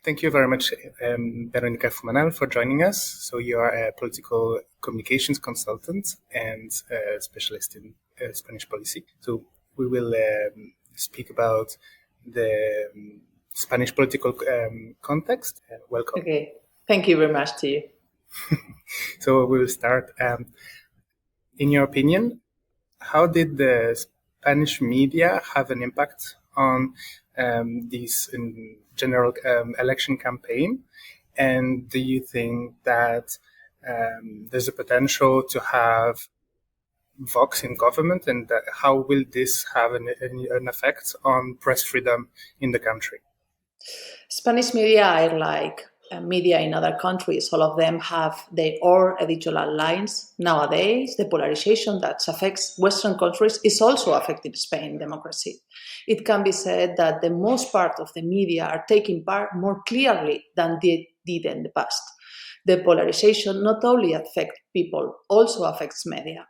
Thank you very much, Verónica Fumanal, for joining us. So you are a political communications consultant and a specialist in Spanish policy. So we will speak about the Spanish political context. Welcome. Okay, thank you very much to you. So we will start. In your opinion, how did the Spanish media have an impact on this general election campaign? And do you think that there's a potential to have VOX in government, and how will this have an effect on press freedom in the country? Spanish media are like media in other countries. All of them have their own editorial lines. Nowadays, the polarization that affects Western countries is also affecting Spain democracy. It can be said that the most part of the media are taking part more clearly than they did in the past. The polarization not only affects people, also affects media.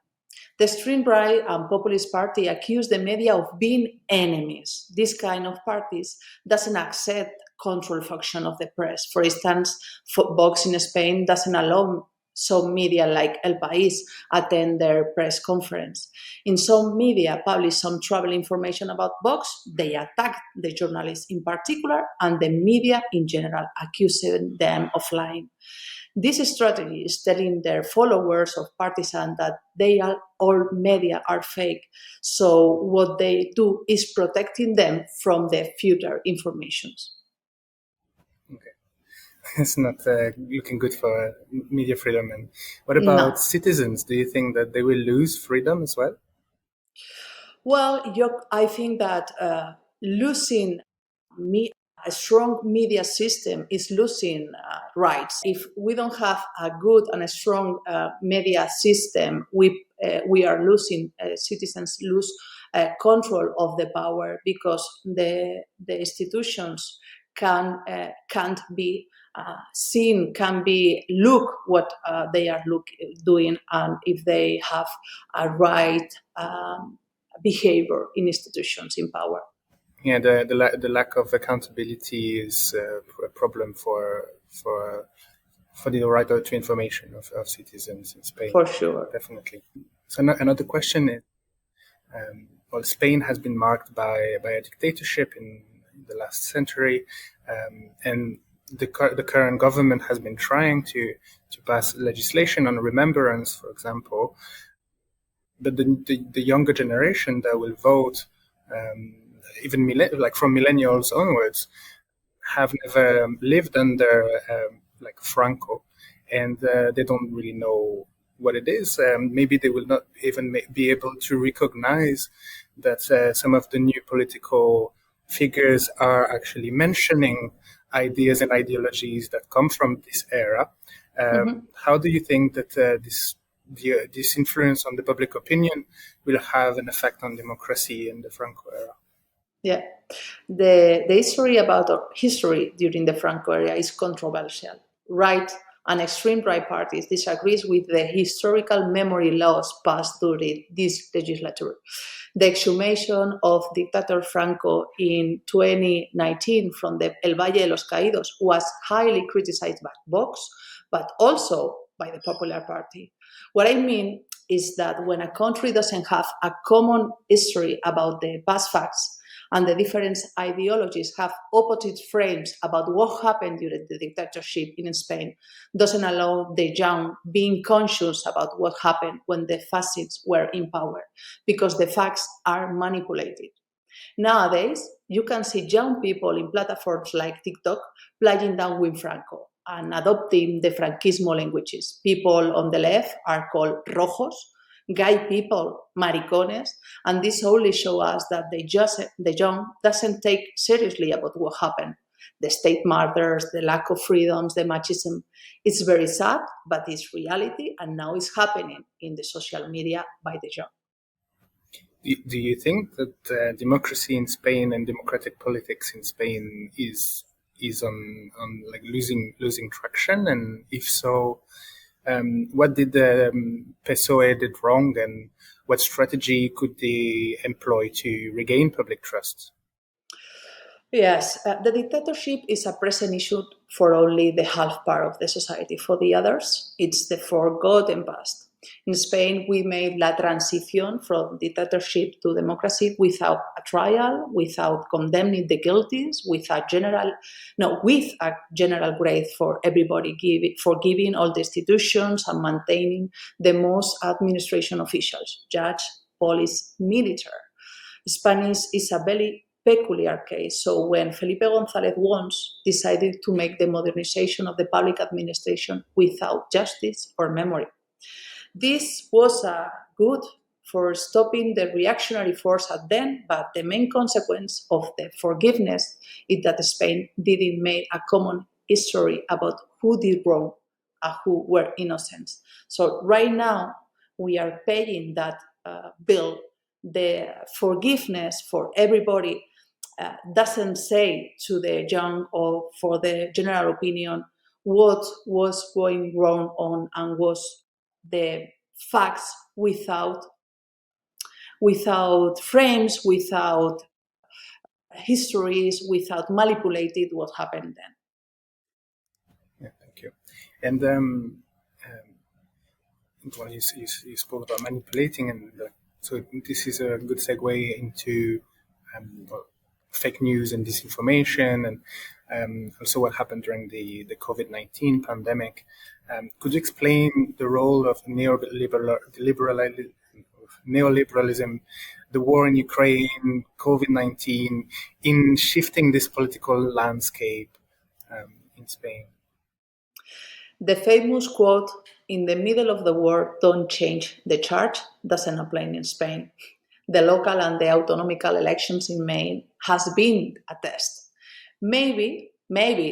The extreme right and Populist Party accuse the media of being enemies. This kind of parties doesn't accept control function of the press. For instance, VOX in Spain doesn't allow some media like El País attend their press conference. In some media publish some travel information about VOX, they attack the journalists in particular and the media in general, accusing them of lying. This strategy is telling their followers of partisans that all media are fake. So what they do is protecting them from the future informations. Okay, it's not looking good for media freedom. And what about citizens? Do you think that they will lose freedom as well? Well, I think that losing a strong media system is losing rights. If we don't have a good and a strong media system, we are losing, citizens lose control of the power because the institutions can't be seen, can be look what they are doing, and if they have a right behavior in institutions in power. Yeah, the lack of accountability is a problem for the right to information of citizens in Spain. For sure. Definitely. So another question is, well, Spain has been marked by a dictatorship in the last century, and the current government has been trying to pass legislation on remembrance, for example. But the younger generation that will vote, even from millennials onwards, have never lived under like Franco, and they don't really know what it is. Maybe they will not even be able to recognize that some of the new political figures are actually mentioning ideas and ideologies that come from this era. How do you think that this influence on the public opinion will have an effect on democracy in the Franco era? Yeah, the history during the Franco era is controversial. Right and extreme right parties disagrees with the historical memory laws passed during this legislature. The exhumation of dictator Franco in 2019 from the El Valle de los Caídos was highly criticized by VOX, but also by the Popular Party. What I mean is that when a country doesn't have a common history about the past facts, and the different ideologies have opposite frames about what happened during the dictatorship in Spain, doesn't allow the young being conscious about what happened when the fascists were in power, because the facts are manipulated. Nowadays, you can see young people in platforms like TikTok playing down with Franco and adopting the Franquismo languages. People on the left are called rojos, gay people, maricones, and this only shows us that the young doesn't take seriously about what happened. The state murders, the lack of freedoms, the machismo. It's very sad, but it's reality, and now it's happening in the social media by the young. Do you think that democracy in Spain and democratic politics in Spain is on like losing traction? And if so, what did the PSOE did wrong, and what strategy could they employ to regain public trust? Yes, the dictatorship is a present issue for only the half part of the society. For the others, it's the forgotten past. In Spain, we made la transición from dictatorship to democracy without a trial, without condemning the guilty, with a general grace for everybody, forgiving all the institutions and maintaining the most administration officials, judge, police, military. Spanish is a very peculiar case. So when Felipe González once decided to make the modernization of the public administration without justice or memory, this was good for stopping the reactionary force at then, but the main consequence of the forgiveness is that Spain didn't make a common history about who did wrong and who were innocent. So right now we are paying that bill. The forgiveness for everybody doesn't say to the young or for the general opinion what was going wrong on and was the facts without frames, without histories, without manipulated what happened then. Yeah, thank you. And well, you spoke about manipulating, and so this is a good segue into well, fake news and disinformation, and also what happened during the COVID-19 pandemic. Could you explain the role of neoliberalism, the war in Ukraine, COVID-19, in shifting this political landscape in Spain? The famous quote, "In the middle of the war, don't change the chart," doesn't apply in Spain. The local and the autonomical elections in May has been a test. Maybe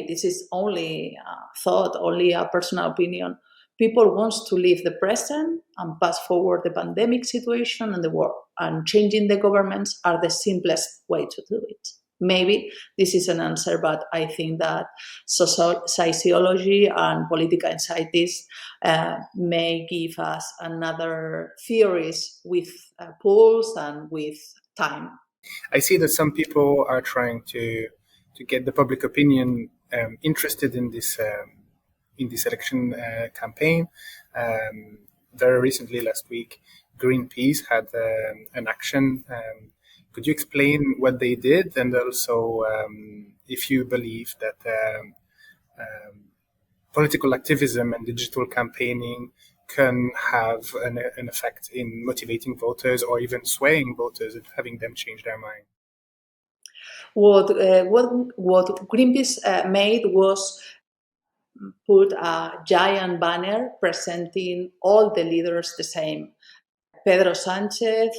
this is only a thought, only a personal opinion. People want to leave the present and pass forward the pandemic situation and the war, and changing the governments are the simplest way to do it. Maybe this is an answer, but I think that sociology and political scientists may give us another theories with polls and with time. I see that some people are trying to get the public opinion interested in this election campaign. Very recently, last week, Greenpeace had an action. Could you explain what they did, and also if you believe that political activism and digital campaigning can have an effect in motivating voters or even swaying voters and having them change their mind? What Greenpeace made was put a giant banner presenting all the leaders the same. Pedro Sánchez,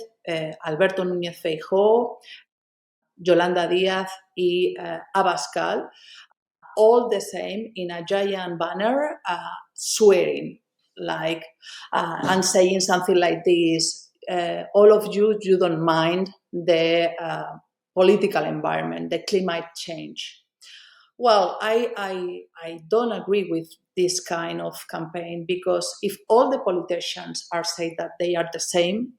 Alberto Núñez Feijóo, Yolanda Díaz y Abascal, all the same in a giant banner, swearing, like, and saying something like this: all of you don't mind the political environment, the climate change. Well, I don't agree with this kind of campaign, because if all the politicians are saying that they are the same,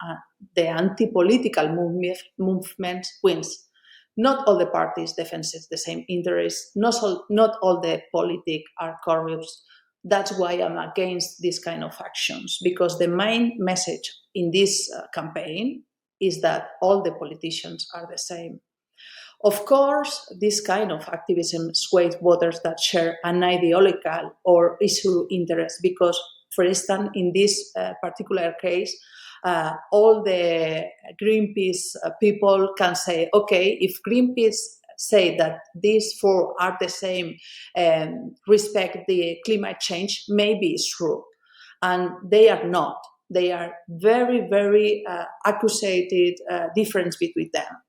the anti-political movement wins. Not all the parties defend the same interests. Not all the politics are corrupt. That's why I'm against this kind of actions, because the main message in this campaign is that all the politicians are the same. Of course, this kind of activism sways voters that share an ideological or issue interest, because, for instance, in this particular case, all the Greenpeace people can say, okay, if Greenpeace say that these four are the same, respect the climate change, maybe it's true. And they are not. They are very, very accusated difference between them.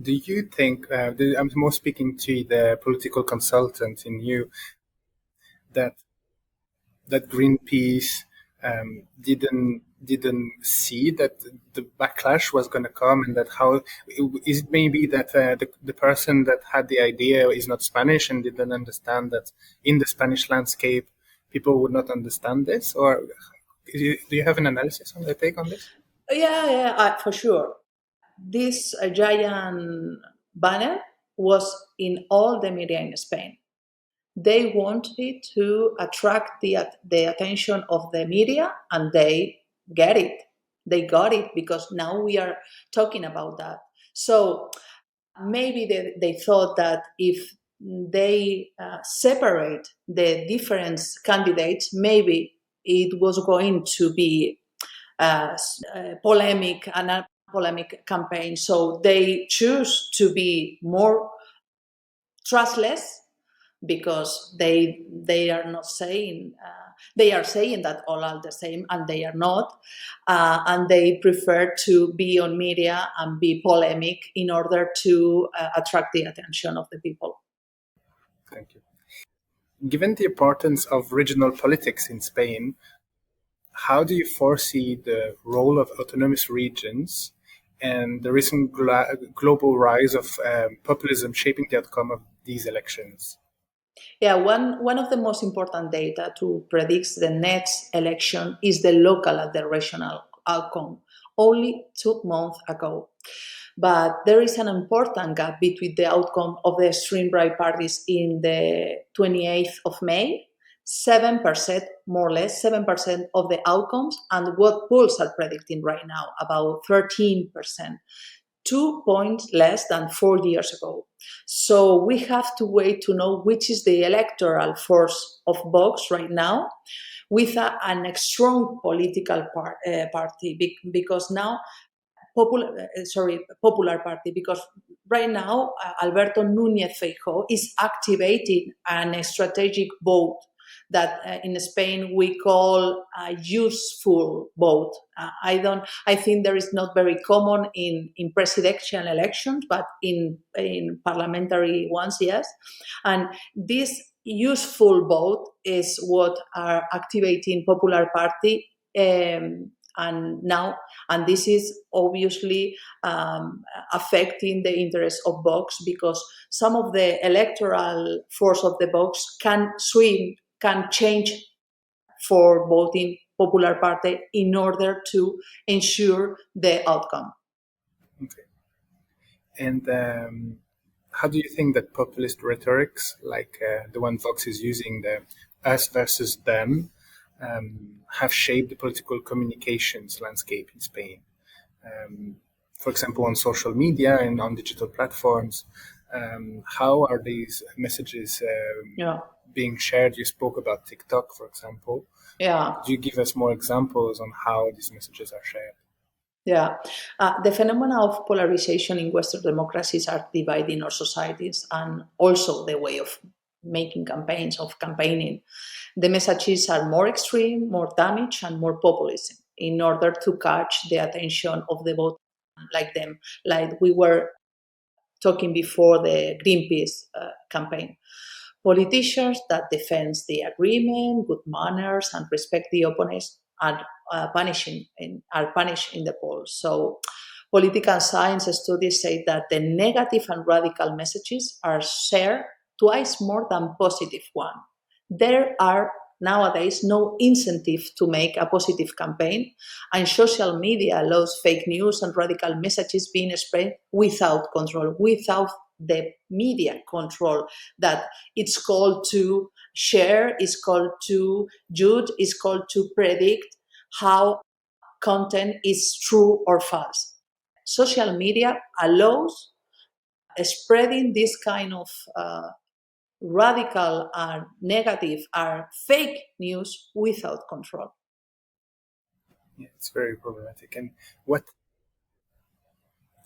Do you think, I'm more speaking to the political consultant in you, that Greenpeace didn't see that the backlash was going to come, and that how is it maybe that the person that had the idea is not Spanish and didn't understand that in the Spanish landscape people would not understand this? Or do you have an analysis on the take on this? Yeah, for sure. This giant banner was in all the media in Spain. They wanted to attract the attention of the media, and they get it. They got it because now we are talking about that. So maybe they thought that if they separate the different candidates, maybe it was going to be polemic and a polemic campaign. So they choose to be more trustless because they are not saying they are saying that all are the same, and they are not, and they prefer to be on media and be polemic in order to attract the attention of the people. Thank you. Given the importance of regional politics in Spain, how do you foresee the role of autonomous regions and the recent global rise of populism shaping the outcome of these elections? Yeah, one of the most important data to predict the next election is the local and the regional outcome, only 2 months ago. But there is an important gap between the outcome of the extreme right parties in the 28th of May, 7%, more or less, 7% of the outcomes, and what polls are predicting right now, about 13%. 2 points less than 4 years ago. So we have to wait to know which is the electoral force of Vox right now, with a strong political party, because now Popular Party, because right now Alberto Núñez Feijóo is activating a strategic vote that in Spain we call a useful vote. I think there is not very common in presidential elections, but in parliamentary ones, yes. And this useful vote is what are activating Popular Party. And this is obviously affecting the interest of Vox, because some of the electoral force of the Vox can change for voting Popular Party in order to ensure the outcome. Okay. And how do you think that populist rhetorics, like the one Vox is using, the us versus them, have shaped the political communications landscape in Spain? For example, on social media and on digital platforms, how are these messages being shared? You spoke about TikTok, for example. Yeah. Could you give us more examples on how these messages are shared? Yeah, the phenomena of polarization in Western democracies are dividing our societies, and also the way of making campaigns, of campaigning. The messages are more extreme, more damage, and more populist in order to catch the attention of the vote like them, like we were talking before the Greenpeace campaign. Politicians that defend the agreement, good manners, and respect the opponents are punished in the polls. So, political science studies say that the negative and radical messages are shared twice more than positive one. There are nowadays no incentive to make a positive campaign, and social media allows fake news and radical messages being spread without control, without the media control that it's called to share, is called to judge, is called to predict how content is true or false. Social media allows spreading this kind of radical and negative or fake news without control. Yeah, it's very problematic. And what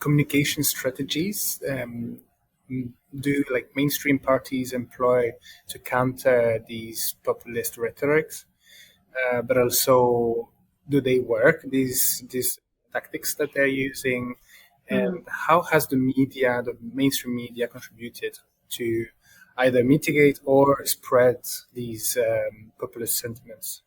communication strategies do like mainstream parties employ to counter these populist rhetorics? But also, do they work, these tactics that they're using? And how has the media, the mainstream media, contributed to either mitigate or spread these populist sentiments?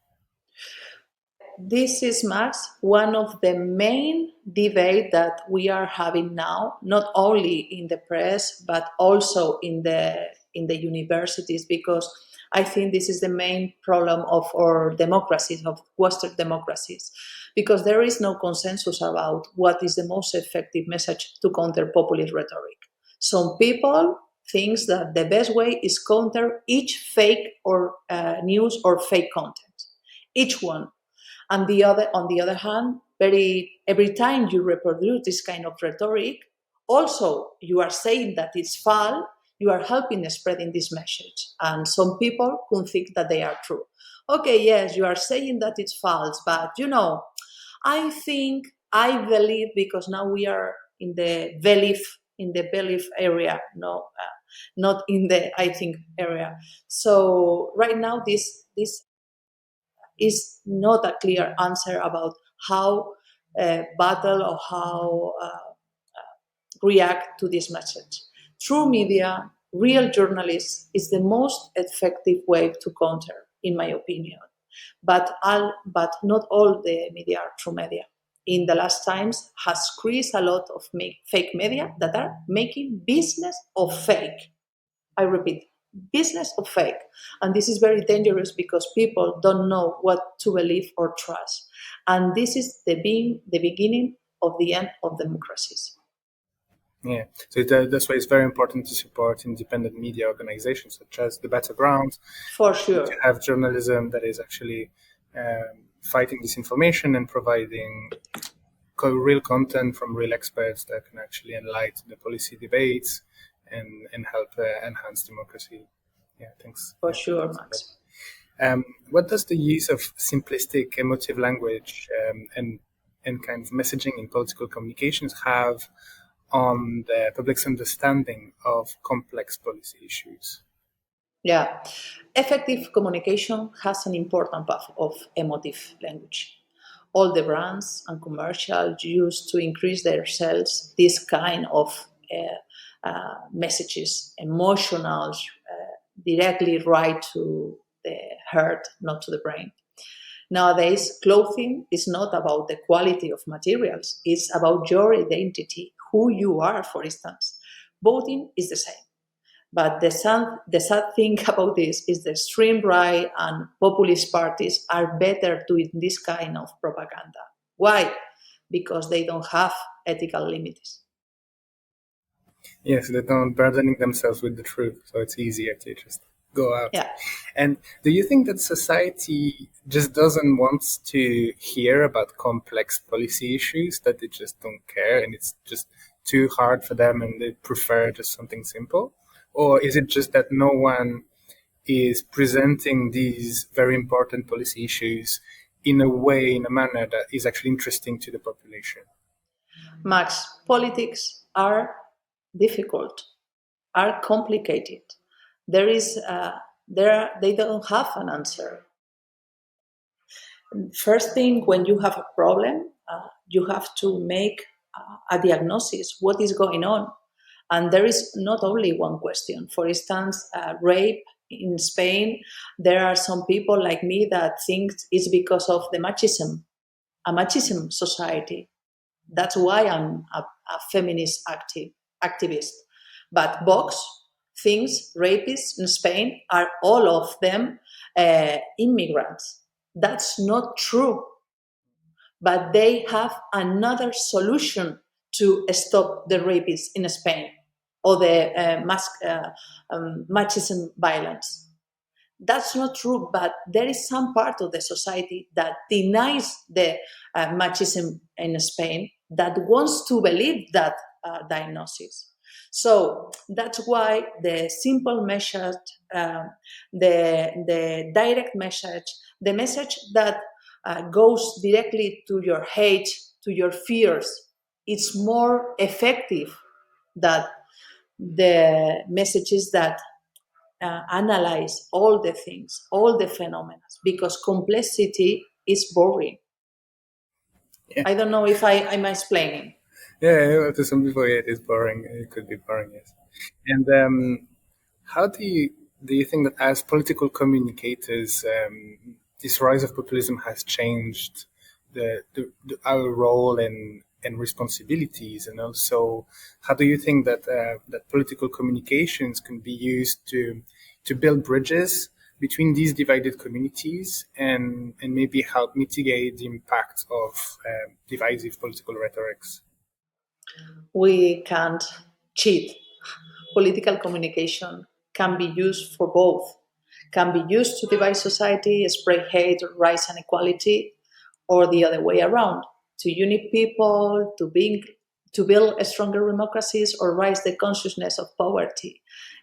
This is, Max, one of the main debate that we are having now, not only in the press but also in the universities, because I think this is the main problem of our democracies, of Western democracies, because there is no consensus about what is the most effective message to counter populist rhetoric. Some people think that the best way is counter each fake or news or fake content, each one. And on the other hand, every time you reproduce this kind of rhetoric, also you are saying that it's false. You are helping spreading this message, and some people can think that they are true. Okay, yes, you are saying that it's false, but I think, I believe, because now we are in the belief area, no, not in the I think area. So right now, this is not a clear answer about how battle or how react to this message. Through media, real journalists is the most effective way to counter, in my opinion. But not all the media are true media. In the last times, has increased a lot of fake media that are making business of fake. I repeat, business of fake. And this is very dangerous because people don't know what to believe or trust. And this is the beginning of the end of democracies. Yeah, so that's why it's very important to support independent media organizations such as the Battleground, For to sure. have journalism that is actually fighting disinformation and providing real content from real experts that can actually enlighten the policy debates and help enhance democracy. Yeah, thanks. For Yeah, sure, thanks for that. Max. What does the use of simplistic emotive language and kind of messaging in political communications have on the public's understanding of complex policy issues? Yeah. Effective communication has an important part of emotive language. All the brands and commercials use to increase their sales this kind of messages, emotional, directly right to the heart, not to the brain. Nowadays, clothing is not about the quality of materials, it's about your identity, who you are, for instance. Voting is the same. But the sad thing about this is the extreme right and populist parties are better doing this kind of propaganda. Why? Because they don't have ethical limits. Yes, they don't burdening themselves with the truth, so it's easier to just go out. Yeah. And do you think that society just doesn't want to hear about complex policy issues, that they just don't care and it's just too hard for them and they prefer just something simple? Or is it just that no one is presenting these very important policy issues in a way, in a manner that is actually interesting to the population? Max, politics are difficult, are complicated. There is they don't have an answer. First thing, when you have a problem, you have to make a diagnosis. What is going on? And there is not only one question. For instance, rape in Spain, there are some people like me that think it's because of the machism, a machism society. That's why I'm a feminist activist. But Vox thinks rapists in Spain are all of them immigrants. That's not true. But they have another solution to stop the rapists in Spain or the machism violence. That's not true, but there is some part of the society that denies the machism in Spain that wants to believe that diagnosis. So that's why the simple message, the direct message, the message that goes directly to your hate, to your fears, it's more effective than the messages that analyze all the things, all the phenomena, because complexity is boring. Yeah. I don't know if I'm explaining. Yeah, to some people it is boring. It could be boring, yes. And how do you think that as political communicators, this rise of populism has changed our role and responsibilities, and also how do you think that that political communications can be used to build bridges between these divided communities and maybe help mitigate the impact of divisive political rhetorics? We can't cheat. political communication can be used for both. Can be used to divide society, spread hate, rise inequality, or the other way around, to unite people, to build stronger democracies, or raise the consciousness of poverty.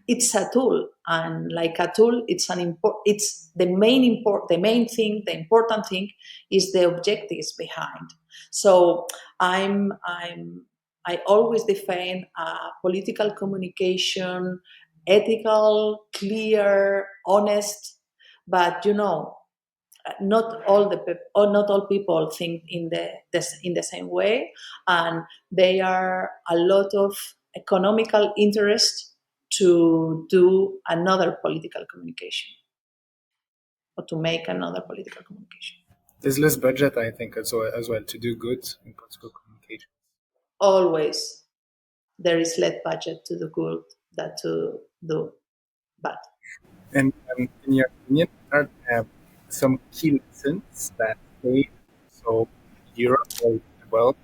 It's a tool, and like a tool, it's the main thing, the important thing is the objectives behind. So I always defend political communication, ethical, clear, honest, but not all people think in the same way, and there are a lot of economical interest to do another political communication or to make another political communication. There's less budget, I think, as well to do good in political communication. Always there is less budget to do good than to do bad. And in your opinion, are there some key lessons that they, so Europe or the world,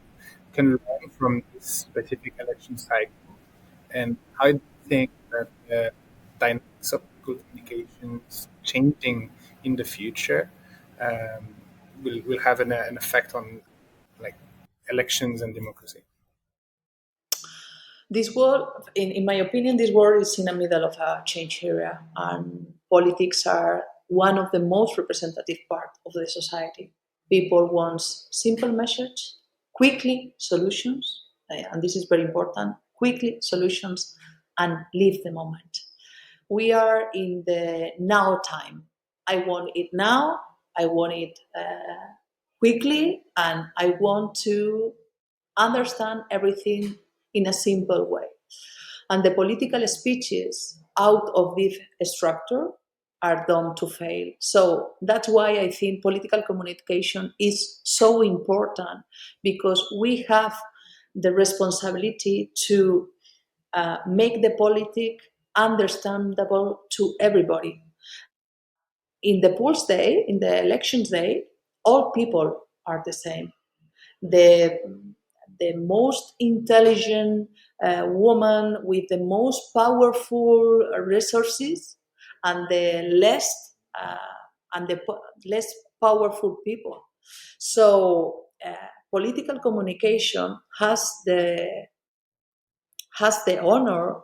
can learn from this specific election cycle? And how do you think that the dynamics of political communications changing in the future um, will have an effect on like elections and democracy? This world, in my opinion, this world is in the middle of a change era, and politics are one of the most representative part of the society. People want simple measures, quickly solutions, and this is very important, quickly solutions, and live the moment. We are in the now time. I want it now, I want it quickly, and I want to understand everything in a simple way. And the political speeches out of this structure are done to fail. So that's why I think political communication is so important, because we have the responsibility to make the politic understandable to everybody. In the polls day, in the elections day, all people are the same. The the most intelligent woman with the most powerful resources, and the less powerful people. So political communication has the honor,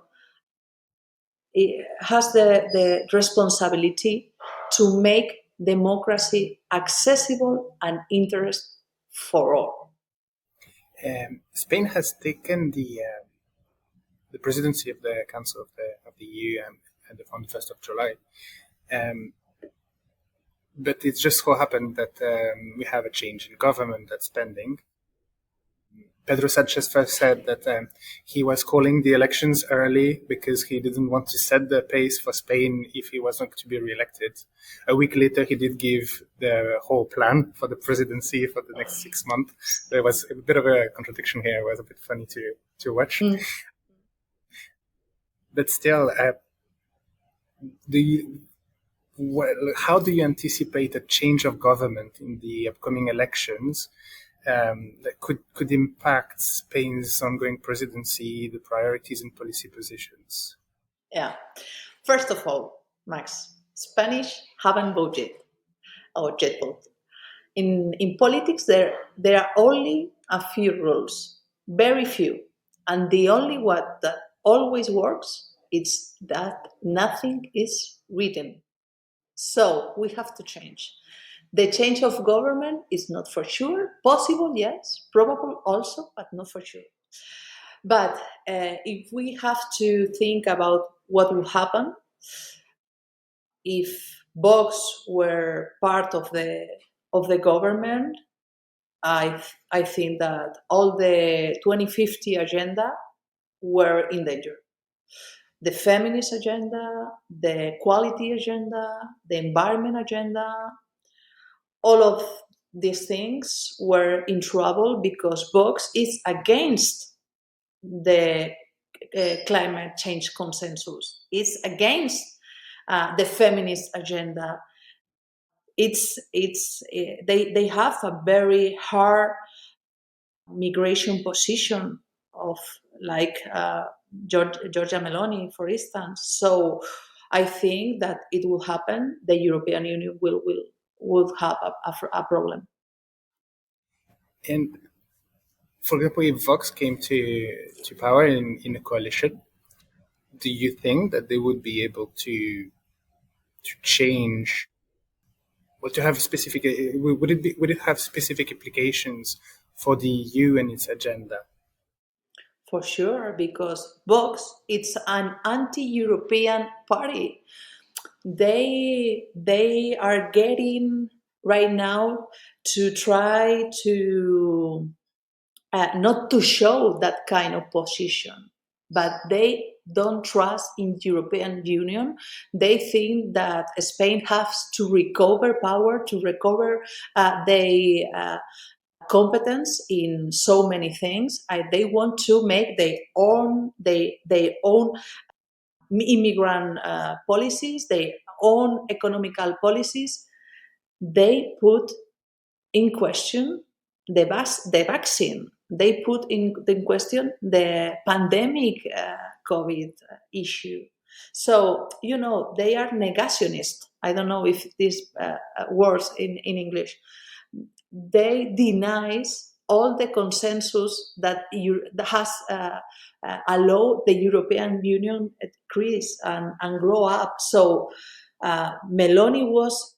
it has the responsibility to make democracy accessible and interest for all. Spain has taken the presidency of the Council of the EU on the 1st of July. Um, but it just so happened that we have a change in government that's pending. Pedro Sanchez first said that he was calling the elections early because he didn't want to set the pace for Spain if he was not to be re-elected. A week later, he did give the whole plan for the presidency for the next 6 months. There was a bit of a contradiction here. It was a bit funny to watch. But still, how do you anticipate a change of government in the upcoming elections that could impact Spain's ongoing presidency, the priorities and policy positions? Yeah. First of all, Max, Spanish haven't voted or yet voted. In politics, there are only a few rules, very few, and the only one that always works is that nothing is written. So we have to change. The change of government is not for sure. Possible, yes. Probable also, but not for sure. But if we have to think about what will happen if Vox were part of the government, I think that all the 2050 agenda were in danger. The feminist agenda, the equality agenda, the environment agenda, all of these things were in trouble because Vox is against the climate change consensus. It's against the feminist agenda. They have a very hard migration position of like Giorgia Meloni, for instance. So I think that it will happen. The European Union will have a problem. And for example, if Vox came to power in a coalition, do you think that they would be able to change, or to have specific? Would it have specific implications for the EU and its agenda? For sure, because Vox it's an anti-European party. They are getting right now to try to not to show that kind of position, but they don't trust in European Union. They think that Spain has to recover power, to recover their competence in so many things. They want to make their own immigrant policies, their own economical policies. They put in question the vaccine. They put in question the pandemic COVID issue. So, they are negationists. I don't know if this words in English. They denies all the consensus that has allowed the European Union to increase and grow up. So Meloni was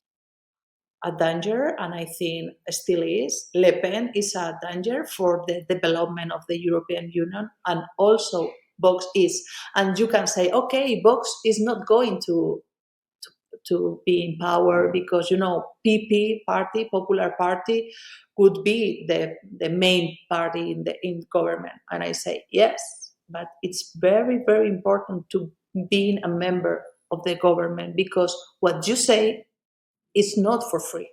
a danger, and I think still is. Le Pen is a danger for the development of the European Union, and also Vox is. And you can say, okay, Vox is not going to be in power because PP party, Popular Party, could be the main party in government. And I say yes, but it's very very important to being a member of the government, because what you say is not for free.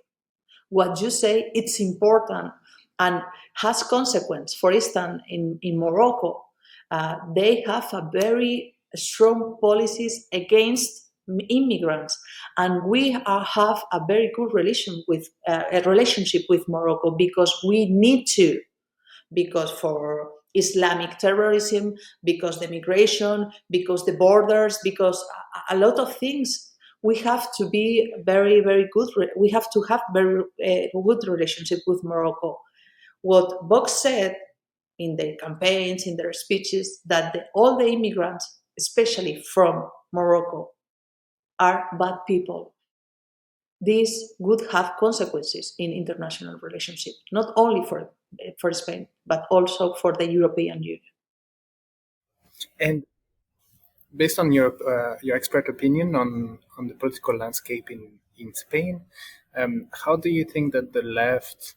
What you say it's important and has consequence. For instance, in Morocco, they have a very strong policies against immigrants, and we have a very good relationship with Morocco, because we need to, because for Islamic terrorism, because the migration, because the borders, because a lot of things. We have to be very, very good. We have to have very good relationship with Morocco. What Vox said in their campaigns, in their speeches, that all the immigrants, especially from Morocco, are bad people. This would have consequences in international relationship, not only for Spain, but also for the European Union. And based on your expert opinion on the political landscape in Spain, how do you think that the left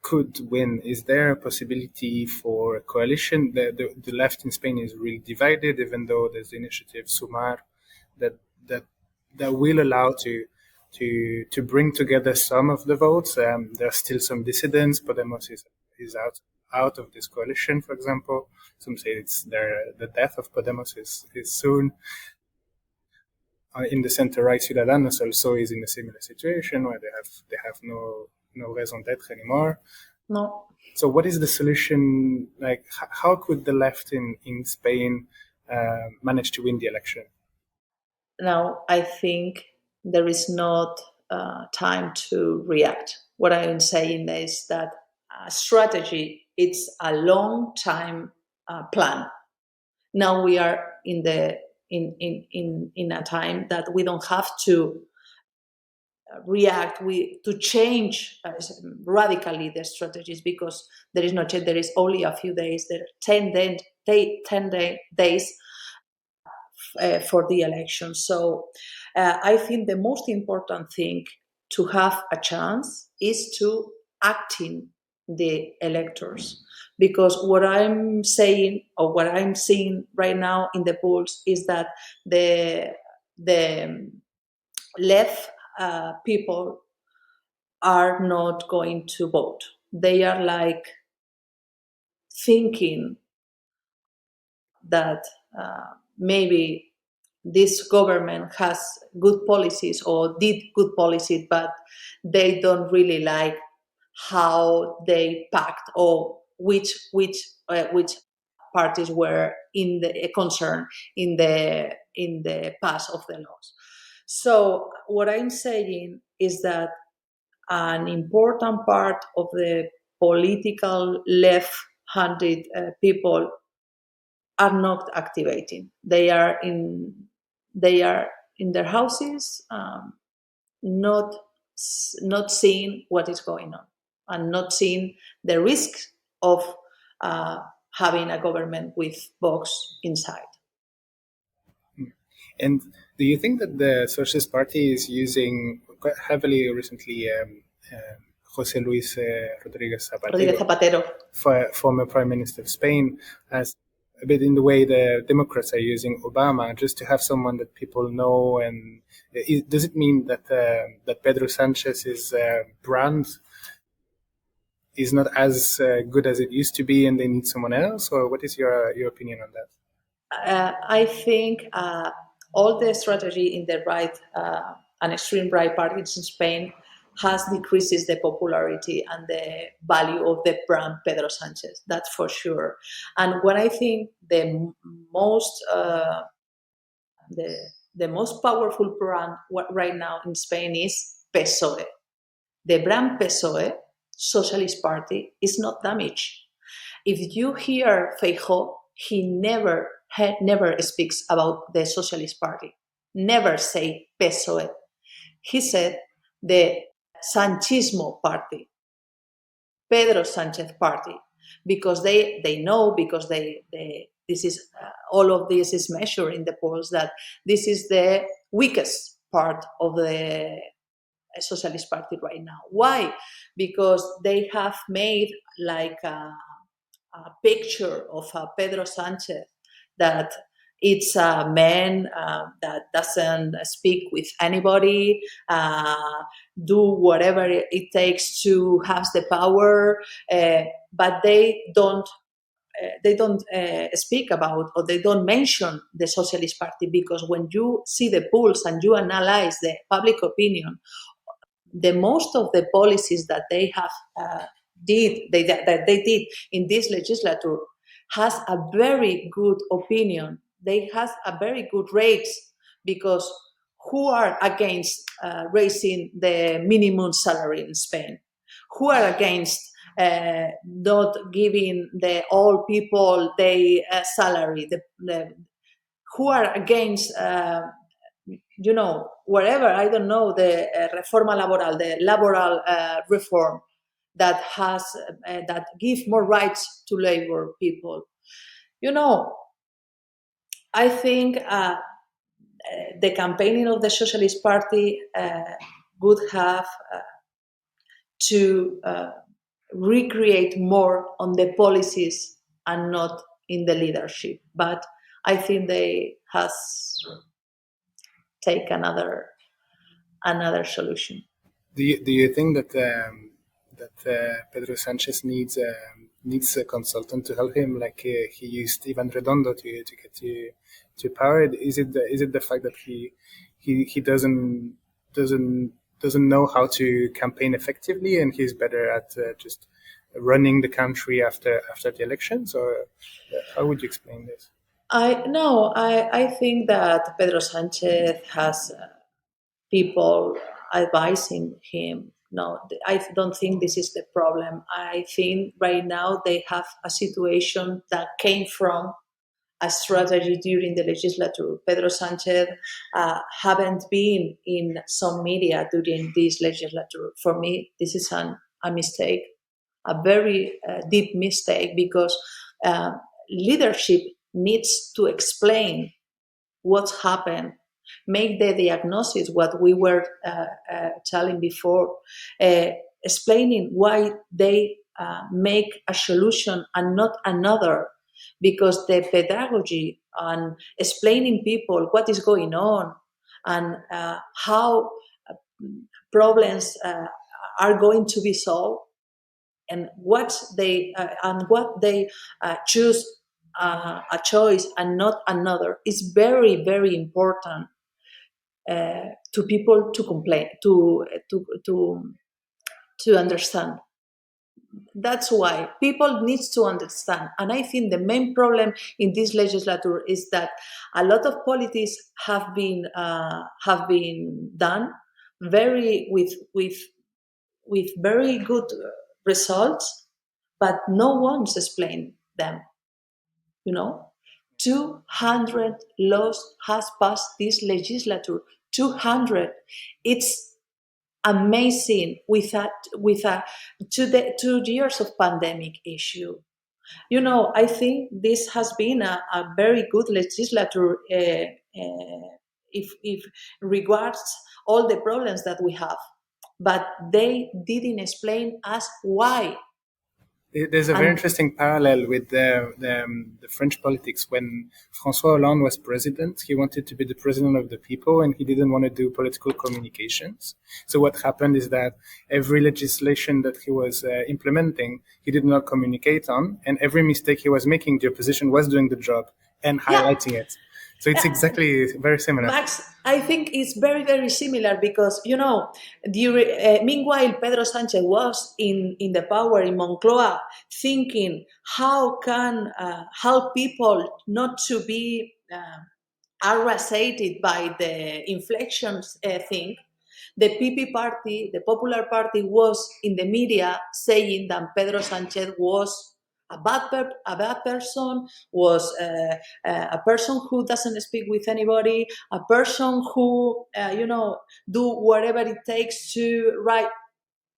could win? Is there a possibility for a coalition? The left in Spain is really divided, even though there's the initiative Sumar that that that will allow to bring together some of the votes. There are still some dissidents. Podemos is out of this coalition, for example. Some say the death of Podemos is soon. In the center right, Ciudadanos also is in a similar situation where they have no raison d'être anymore. No. So what is the solution? Like, how could the left in Spain manage to win the election? Now, I think there is not time to react. What I am saying is that strategy, it's a long time plan. Now we are in a time that we don't have to react to change radically the strategies, because there is no change. There is only a few days. There are 10 days for the election. So I think the most important thing to have a chance is to acting the electors, because what I'm saying, or what I'm seeing right now in the polls, is that the left people are not going to vote. They are like thinking that maybe this government has good policies or did good policies, but they don't really like how they packed, or which parties were in the concern in the pass of the laws. So what I'm saying is that an important part of the political left-handed people are not activating. They are in their houses, not not seeing what is going on and not seeing the risk of uh, having a government with Vox inside. And do you think that the Socialist Party is using quite heavily recently José Luis Rodríguez Rodríguez Zapatero, Zapatero. former Prime Minister of Spain, as a bit in the way the Democrats are using Obama, just to have someone that people know? And does it mean that that Pedro Sanchez's brand is not as good as it used to be, and they need someone else? Or what is your opinion on that? I think all the strategy in the right and extreme right parties in Spain has decreases the popularity and the value of the brand Pedro Sanchez. That's for sure. And what I think most uh, the most powerful brand right now in Spain is PSOE. The brand PSOE, Socialist Party, is not damaged. If you hear Feijóo, he never speaks about the Socialist Party. Never say PSOE. He said the Sanchismo Party, Pedro Sanchez Party, because they know, because they this is all of this is measured in the polls, that this is the weakest part of the Socialist Party right now. Why? Because they have made like a picture of Pedro Sanchez that it's a man that doesn't speak with anybody, do whatever it takes to have the power, but they don't speak about, or they don't mention the Socialist Party, because when you see the polls and you analyze the public opinion, the most of the policies that they have that they did in this legislature has a very good opinion. They has a very good rates, because who are against raising the minimum salary in Spain? Who are against not giving the all people their salary? Who are against wherever, I don't know, the reforma laboral, the laboral reform that has that give more rights to labor people. I think the campaigning of the Socialist Party would have to recreate more on the policies and not in the leadership. But I think they has take another solution. Do you think that Pedro Sanchez needs a consultant to help him, like he used Ivan Redondo to get to power? Is it the fact that he doesn't know how to campaign effectively, and he's better at just running the country after the elections? Or how would you explain this? I think that Pedro Sanchez has people advising him. No, I don't think this is the problem. I think right now they have a situation that came from a strategy during the legislature. Pedro Sanchez haven't been in some media during this legislature. For me, this is a mistake, a very deep mistake, because uh, leadership needs to explain what's happened, make the diagnosis, what we were telling before, explaining why they make a solution and not another, because the pedagogy and explaining people what is going on and how problems are going to be solved, and what they choose a choice and not another is very, very important to people to complain to understand. That's why people need to understand. And I think the main problem in this legislature is that a lot of politics have been done very with very good results, but no one's explained them. You know, 200 laws has passed this legislature. 200. It's amazing with a 2 years of pandemic issue. I think this has been a very good legislature, if regards all the problems that we have, but they didn't explain us why. There's a very And interesting parallel with the French politics. When François Hollande was president, he wanted to be the president of the people and he didn't want to do political communications. So what happened is that every legislation that he was implementing, he did not communicate on, and every mistake he was making, the opposition was doing the job and yeah, highlighting it. So it's exactly very similar. Max, I think it's very, very similar because, meanwhile, Pedro Sanchez was in the power in Moncloa, thinking how can help people not to be harassed by the inflection thing. The PP party, the Popular Party, was in the media saying that Pedro Sanchez was a bad person, was a person who doesn't speak with anybody, a person who, do whatever it takes to write.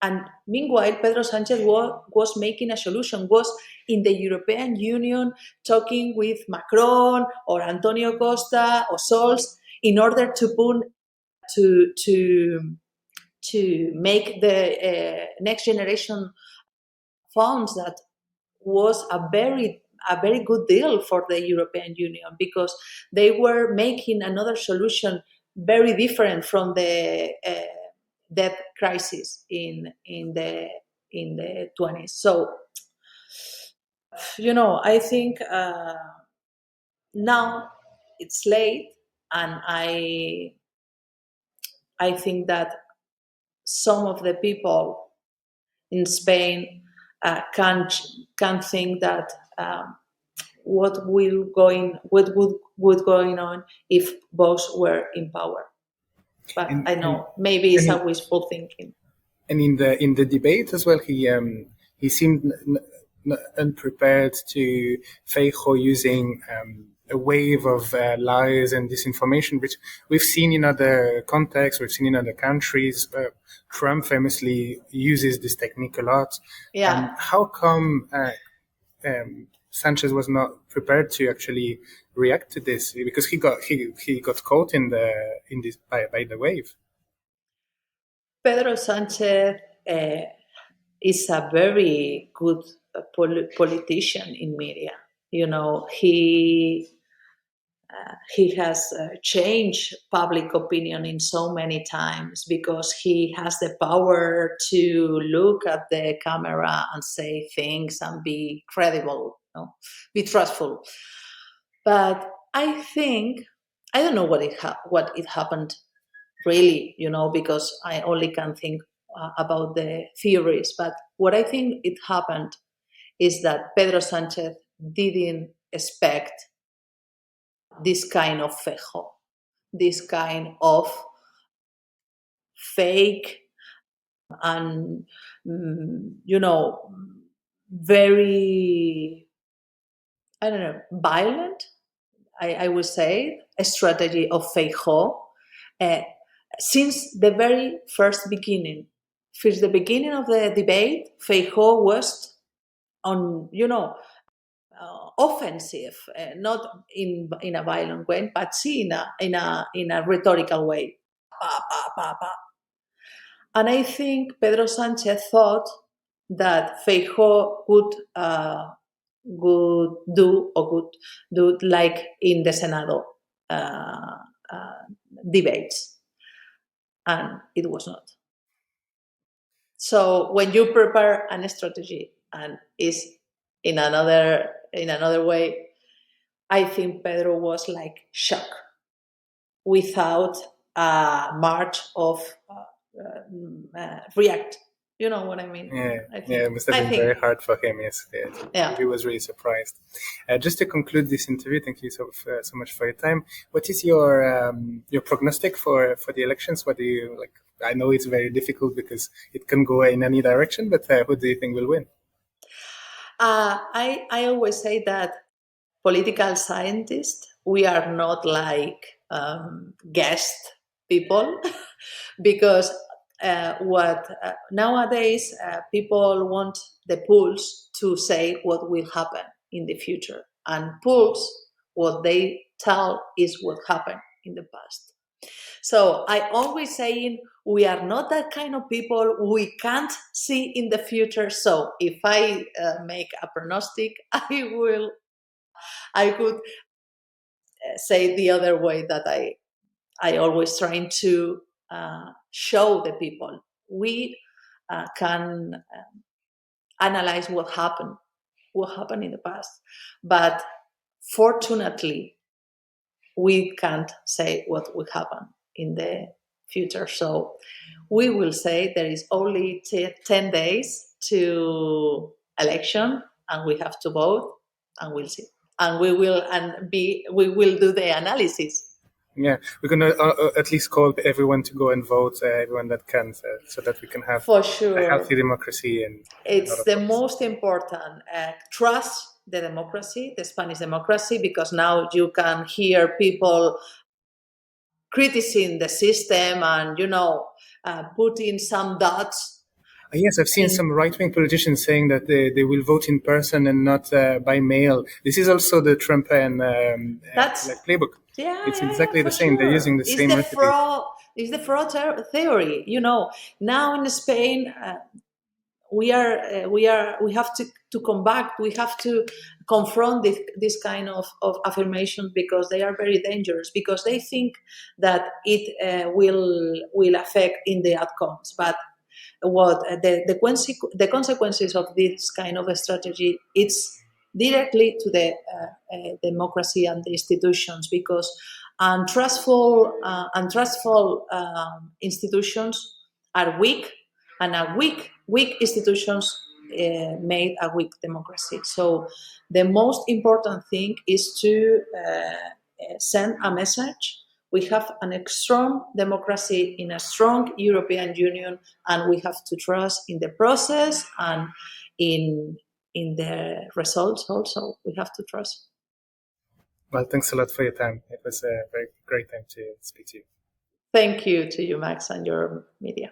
And meanwhile, Pedro Sanchez was making a solution, was in the European Union talking with Macron or Antonio Costa or Scholz in order to make the next generation funds. That was a very good deal for the European Union because they were making another solution very different from the debt crisis in the 20s. So I think now it's late, and I think that some of the people in Spain can think that what would going on if Vox were in power. But And, I and, know maybe it's and a wishful thinking. And in the debate as well, he seemed unprepared to Feijóo using a wave of lies and disinformation, which we've seen in other contexts, we've seen in other countries. Trump famously uses this technique a lot. Yeah. How come Sanchez was not prepared to actually react to this? Because he got caught in this by the wave. Pedro Sanchez is a very good politician in media. He has changed public opinion in so many times because he has the power to look at the camera and say things and be credible, be trustful. But I think I don't know what it happened really, because I only can think about the theories. But what I think it happened is that Pedro Sanchez didn't expect this kind of Feijóo, this kind of fake and, very, I don't know, violent, I would say, a strategy of Feijóo since the very first beginning. Since the beginning of the debate, Feijóo was on, offensive, not in a violent way, but see in a rhetorical way. Pa, pa, pa, pa. And I think Pedro Sanchez thought that Feijóo would do like in the Senado debates, and it was not. So when you prepare a strategy and is in another way, I think Pedro was like shocked without a march of react. You know what I mean? It must have been very hard for him. Yes, he was really surprised. Just to conclude this interview, thank you so much for your time. What is your prognostic for the elections? What do you like? I know it's very difficult because it can go in any direction, but who do you think will win? I always say that political scientists, we are not like guest people because what nowadays people want the polls to say what will happen in the future, and polls, what they tell is what happened in the past. So I always saying we are not that kind of people. We can't see in the future. So if I make a prognostic, I could say the other way that I always trying to show the people. We can analyze what happened in the past, but fortunately, we can't say what will happen in the future. So we will say there is only 10 days to election, and we have to vote, and we'll see. And we will do the analysis. Yeah, we're going to at least call everyone to go and vote, everyone that can, so that we can have for sure a healthy democracy. And it's the most important. Trust the democracy, the Spanish democracy, because now you can hear people criticizing the system and, putting some dots. Yes, I've seen some right-wing politicians saying that they will vote in person and not by mail. This is also the Trump and playbook. Yeah, it's exactly the same. Sure. They're using the same recipe. It's the fraud theory. Now in Spain, we have to combat. We have to confront this kind of affirmations, because they are very dangerous, because they think that it will affect in the outcomes. But what the consequences of this kind of a strategy, it's directly to the democracy and the institutions, because untrustful institutions are weak, and weak institutions made a weak democracy. So the most important thing is to send a message. We have a strong democracy in a strong European Union, and we have to trust in the process and in the results also. We have to trust. Well, thanks a lot for your time. It was a very great time to speak to you. Thank you to you, Max, and your media.